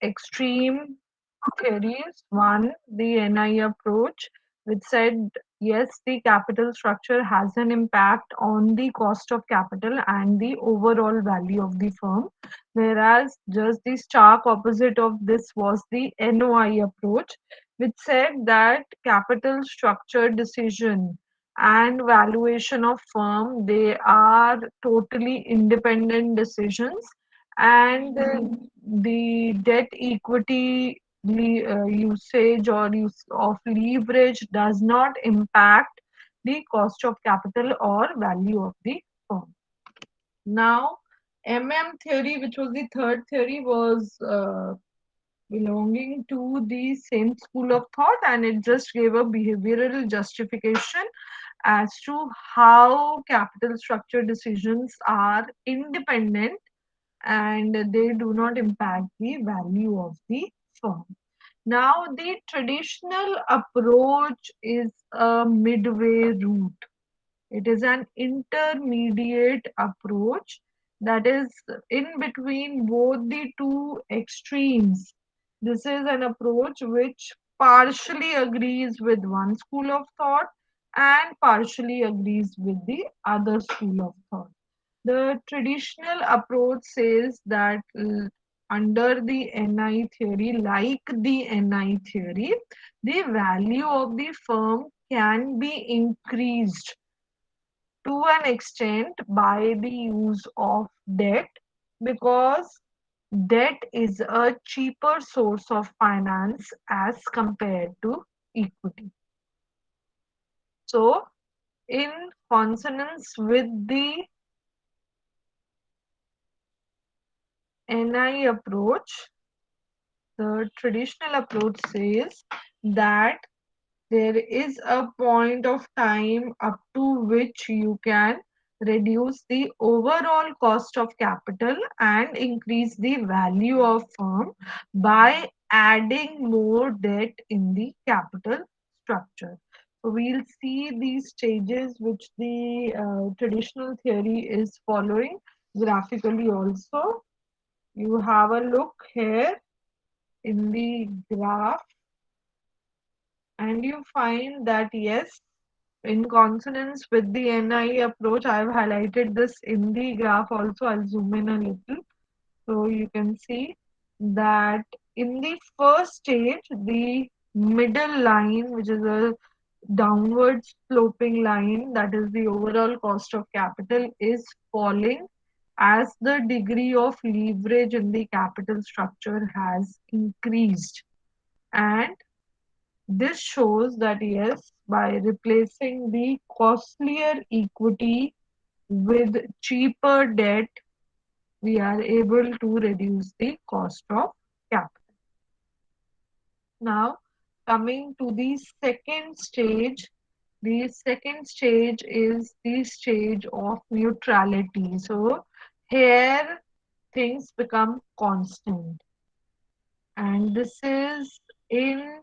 extreme theories. One, the NI approach, which said yes, the capital structure has an impact on the cost of capital and the overall value of the firm, whereas just the stark opposite of this was the NOI approach, which said that capital structure decision and valuation of firm, they are totally independent decisions, and the debt equity usage or use of leverage does not impact the cost of capital or value of the firm. Now, theory, which was the third theory, was belonging to the same school of thought, and it just gave a behavioral justification as to how capital structure decisions are independent and they do not impact the value of the firm. Now, the traditional approach is a midway route. It is an intermediate approach that is in between both the two extremes. This is an approach which partially agrees with one school of thought and partially agrees with the other school of thought. The traditional approach says that under the NI theory, like the NI theory, the value of the firm can be increased to an extent by the use of debt, because debt is a cheaper source of finance as compared to equity. So, in consonance with the NI approach, the traditional approach says that there is a point of time up to which you can reduce the overall cost of capital and increase the value of firm by adding more debt in the capital structure. So we'll see these stages which the traditional theory is following graphically also. You have a look here in the graph and you find that yes, in consonance with the NI approach, I have highlighted this in the graph also. I'll zoom in a little so you can see that in the first stage, the middle line, which is a downward sloping line, that is the overall cost of capital, is falling as the degree of leverage in the capital structure has increased. And this shows that yes, by replacing the costlier equity with cheaper debt, we are able to reduce the cost of capital. Now, coming to the second stage is the stage of neutrality. So, here things become constant, and this is in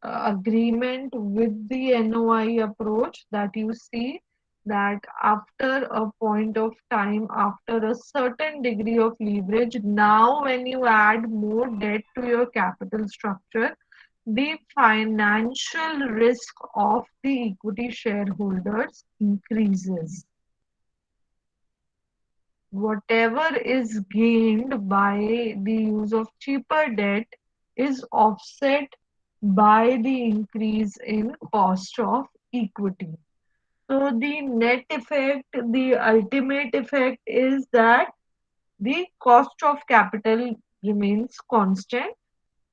agreement with the NOI approach, that you see that after a point of time, after a certain degree of leverage, now when you add more debt to your capital structure, the financial risk of the equity shareholders increases. Whatever is gained by the use of cheaper debt is offset by the increase in cost of equity. So the net effect, the ultimate effect is that the cost of capital remains constant.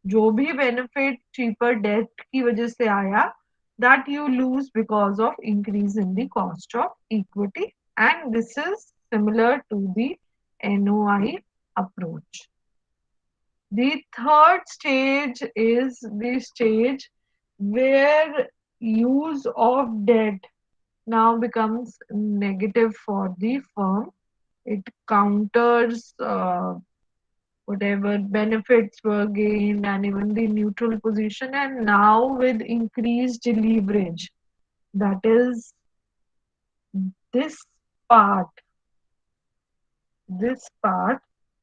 जो भी benefit cheaper debt की वजह से आया, that you lose because of increase in the cost of equity, and this is similar to the NOI approach. The third stage is the stage where use of debt now becomes negative for the firm. It counters whatever benefits were gained and even the neutral position, and now with increased leverage, that is this part, the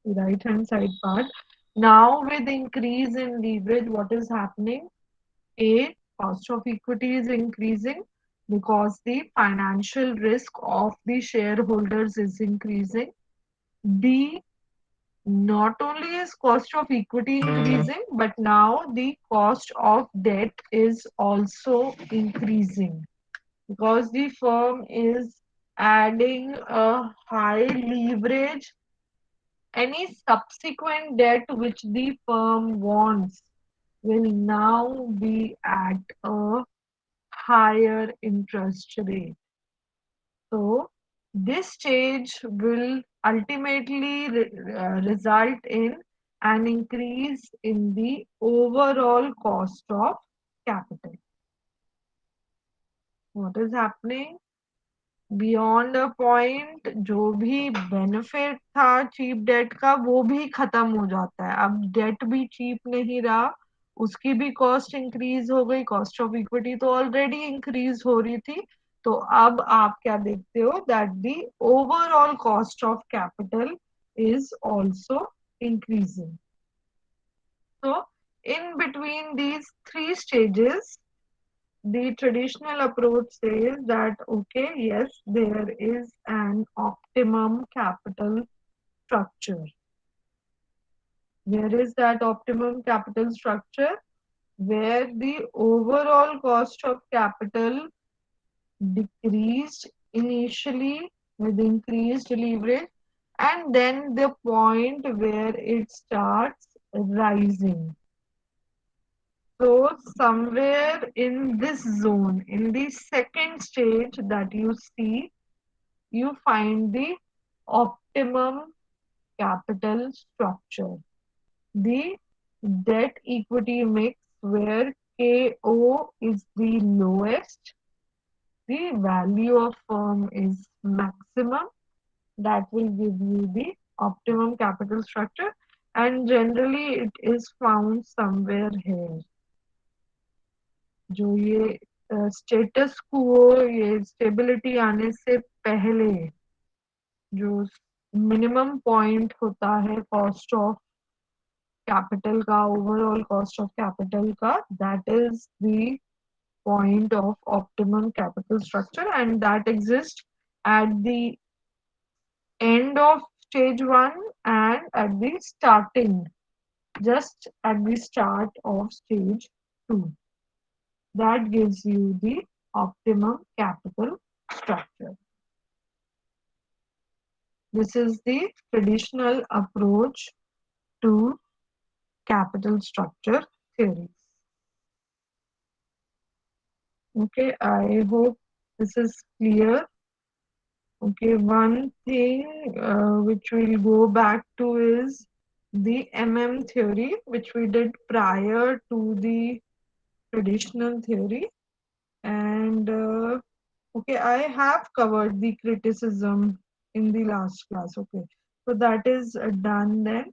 right hand side part, Now, with increase in leverage, what is happening? A, cost of equity is increasing because the financial risk of the shareholders is increasing. B, not only is cost of equity increasing, but now the cost of debt is also increasing because the firm is adding a high leverage. Any subsequent debt which the firm wants will now be at a higher interest rate. So, this stage will ultimately result in an increase in the overall cost of capital. What is happening? Beyond a point जो भी benefit था cheap date का वो भी खत्म हो जाता है. अब डेट भी चीप नहीं रहा, उसकी भी कॉस्ट इंक्रीज हो गई, कॉस्ट ऑफ इक्विटी तो ऑलरेडी इंक्रीज हो रही थी. तो अब आप क्या देखते हो that the overall cost of capital is also increasing. So in between these three stages, the traditional approach says that, okay, yes, there is an optimum capital structure. Where is that optimum capital structure? Where the overall cost of capital decreased initially with increased leverage, and then the point where it starts rising. So somewhere in this zone, in the second stage that you see, you find the optimum capital structure, the debt equity mix where KO is the lowest, the value of firm is maximum. That will give you the optimum capital structure, and generally it is found somewhere here. जो ये status को ये stability आने से पहले जो minimum point होता है कॉस्ट ऑफ कैपिटल का, ओवरऑल कॉस्ट ऑफ कैपिटल का, that is the point of optimum capital structure, and that exists at the end of stage 1 and at the starting, just at the start of stage 2. That gives you the optimum capital structure. This is the traditional approach to capital structure theories. Okay, I hope this is clear. Okay, one thing which we'll go back to is the MM theory, which we did prior to the traditional theory. And okay, I have covered the criticism in the last class. Okay, so that is done then.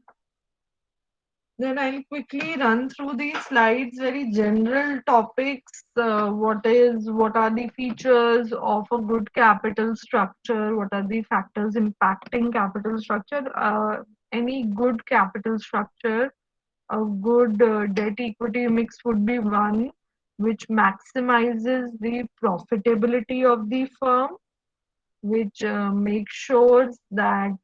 Then I'll quickly run through these slides, very general topics. What are the features of a good capital structure? What are the factors impacting capital structure? Any good capital structure, a good debt equity mix would be one which maximizes the profitability of the firm, which makes sure that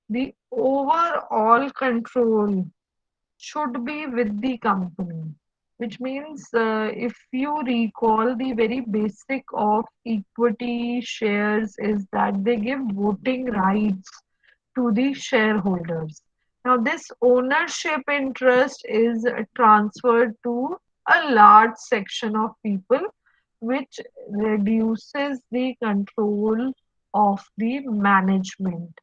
the overall control should be with the company, which means if you recall, the very basic of equity shares is that they give voting rights to the shareholders. Now, this ownership interest is transferred to a large section of people, which reduces the control of the management.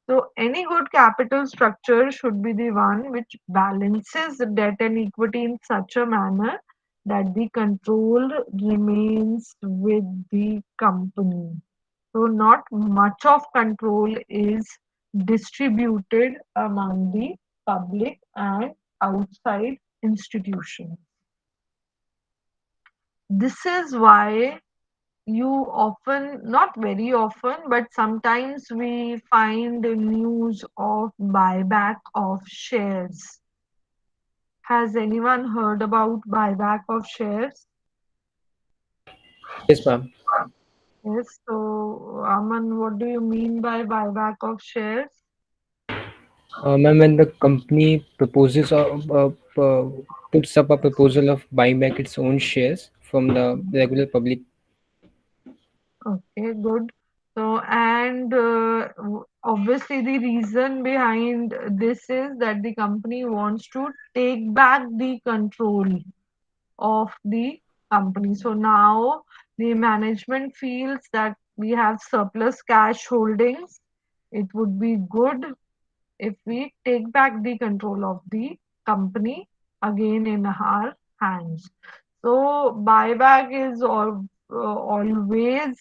So any good capital structure should be the one which balances debt and equity in such a manner that the control remains with the company. So not much of control is distributed among the public and outside institutions. This is why you often, not very often, but sometimes we find news of buyback of shares. Has anyone heard about buyback of shares? Yes, ma'am. Yes. So, Aman, what do you mean by buyback of shares? Ma'am, when the company proposes puts up a proposal of buying back its own shares from the regular public. Okay, good. So, and obviously, the reason behind this is that the company wants to take back the control of the company. So now the management feels that we have surplus cash holdings. It would be good if we take back the control of the company again in our hands. So buyback is always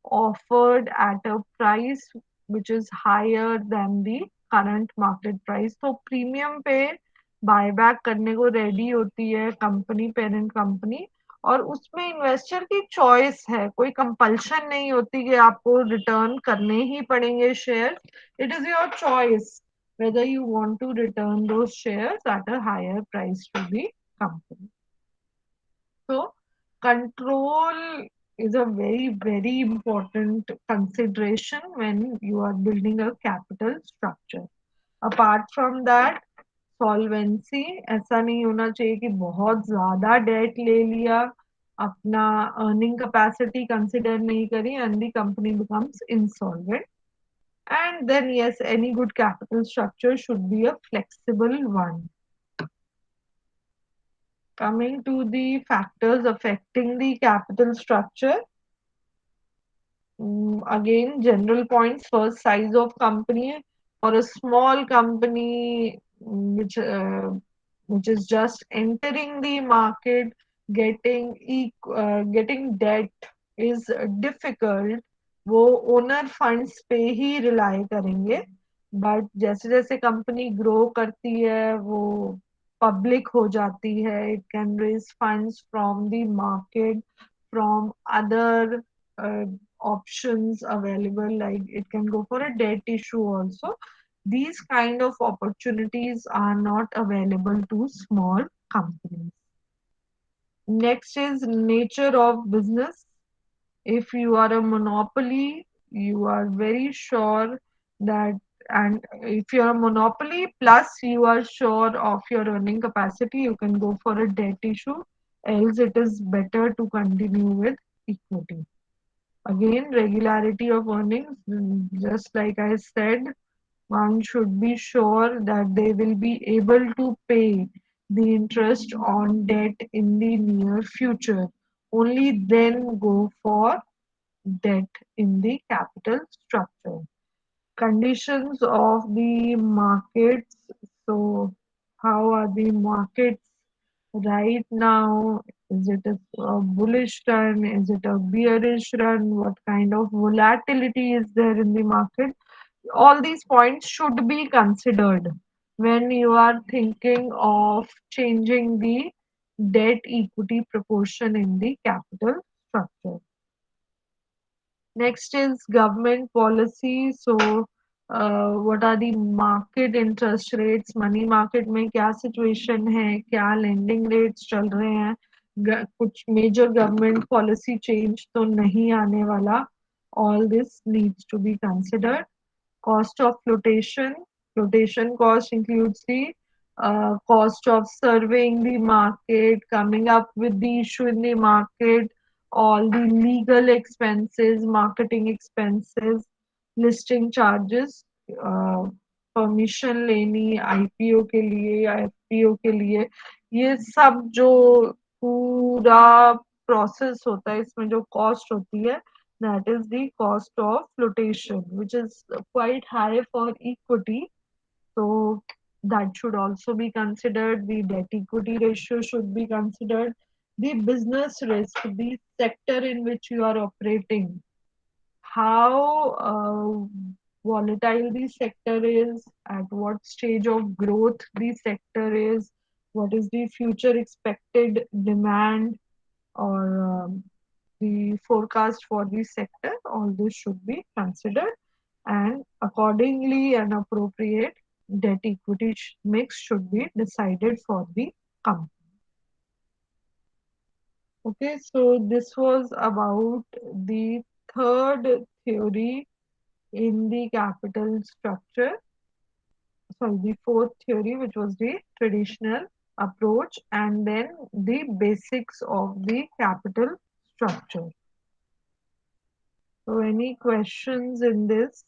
offered at a price which is higher than the current market price. तो premium पे buyback करने को ready होती है company, parent company, और उसमें investor की choice है, कोई कंपल्शन नहीं होती कि आपको रिटर्न करने ही पड़ेंगे share. It is your choice whether you want to return those shares at a higher price to the company. So, control is a very, very important consideration when you are building a capital structure. Apart from that, solvency, ऐसा नहीं होना चाहिए कि बहुत ज्यादा date ले लिया, अपना अर्निंग कैपेसिटी कंसिडर नहीं करी, and the company becomes insolvent. And then, yes, any good capital structure should be a flexible one. Coming to the factors affecting the capital structure, again, general points. First, size of company. For a small company, which is just entering the market, getting debt is difficult. वो owner funds पे ही rely करेंगे. But जैसे जैसे company grow करती है, वो public हो जाती है, it can raise funds from the market, from other options available, like it can go for a debt issue also. These kind of opportunities are not available to small companies. Next is nature of business. If you are a monopoly, you are very sure that, and if you're a monopoly plus you are sure of your earning capacity, you can go for a debt issue. Else, it is better to continue with equity. Again, regularity of earnings, just like I said, one should be sure that they will be able to pay the interest on debt in the near future. Only then go for debt in the capital structure. Conditions of the markets. So, how are the markets right now? Is it a bullish run? Is it a bearish run? What kind of volatility is there in the market? All these points should be considered when you are thinking of changing the debt equity proportion in the capital structure. Next is government policy. So, what are the market interest rates? Money market में क्या situation है? क्या lending rates चल रहे हैं? कुछ major government policy change तो नहीं आने वाला. All this needs to be considered. Cost of flotation. Flotation cost includes the cost of surveying the market, coming up with the issue in the market, all the legal expenses, marketing expenses, listing charges, permission लेनी IPO के लिए या FPO के लिए, ये सब जो पूरा प्रोसेस होता है, इसमें जो कॉस्ट होती है, that is the cost of flotation, which is quite high for equity. So that should also be considered. The debt equity ratio should be considered. The business risk, the sector in which you are operating, how volatile the sector is, at what stage of growth the sector is, what is the future expected demand, or the forecast for the sector, all this should be considered, and accordingly and appropriate debt equity mix should be decided for the company. Okay, so this was about the third theory in the capital structure, sorry, the fourth theory, which was the traditional approach, and then the basics of the capital structure. So, any questions in this?